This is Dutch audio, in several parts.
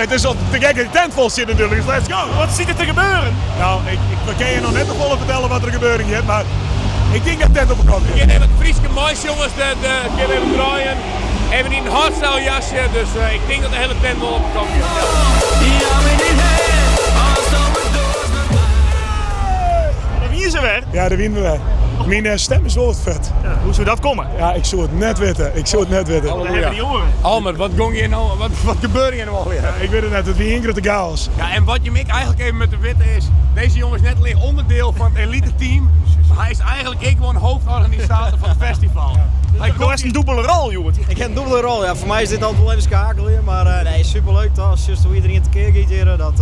het is al te gek dat de tent vol zit natuurlijk, dus let's go. Wat ziet er te gebeuren? Nou, we kan je nog net te volle vertellen wat er gebeurt hier, maar ik denk dat de tent op komt. Ik heb het Frieske moois jongens, de keer even draaien. Even in een hardstyle jasje, dus ik denk dat de hele tent wel op komt. Dan wien ze weer. Ja, daar winnen we. Mijn stem is wel vet. Ja, hoe zou dat komen? Ja, ik zou het net weten. Dan hebben we die oren. Almer, wat gong je nou, wat gebeurt hier nou alweer? Ik weet het net, het wie een grote chaos. Ja, en wat je me eigenlijk even met de witte is, deze jongen is net alleen onderdeel van het elite team, maar hij is eigenlijk gewoon hoofdorganisator van het festival. Hij Dat is een dubbele rol, jongen. Ik heb een dubbele rol. Ja, voor mij is dit altijd wel even schakelen. Maar nee, superleuk toch. Als juist hoe iedereen tekeer gaat hier, dat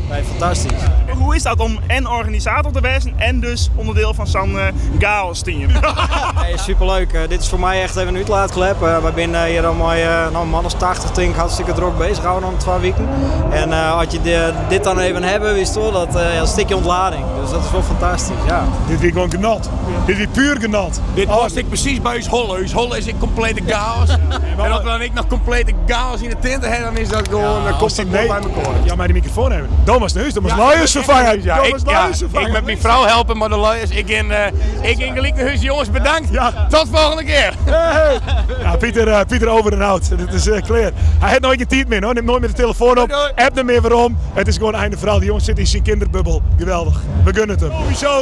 nee, fantastisch. Hoe is dat om en organisator te wezen en dus onderdeel van zo'n chaos team? Nee, superleuk. Dit is voor mij echt even een uitlaatklep. We zijn hier al mooi, een man als 80 denk ik, hartstikke druk bezig gehouden om 2 weken. En als je dit dan even hebben, wist je dat een stukje ontlading. Dus dat is wel fantastisch, ja. Dit is gewoon genot. Dit is puur genot. Dit was ik precies bij Huis Holle. Huis Holle is ik complete chaos. En als we dan ik nog complete chaos in de tent hebben, dan is dat gewoon, dan komt het bij elkaar. Ja, maar die microfoon hebben. Thomas Neus, Thomas Luijers vervangen. Ja, ik met mijn vrouw helpen, maar de Luijers, ik in gelijk naar huis. Jongens, bedankt. Ja. Tot volgende keer. Ja, Pieter over en out. Dit is clear. Hij heeft nooit geen tijd meer hoor. Neemt nooit meer de telefoon op. Doei. App hem meer waarom. Het is gewoon einde verhaal. Die jongens zitten in zijn kinderbubbel. Geweldig. We gunnen het hem. Sowieso.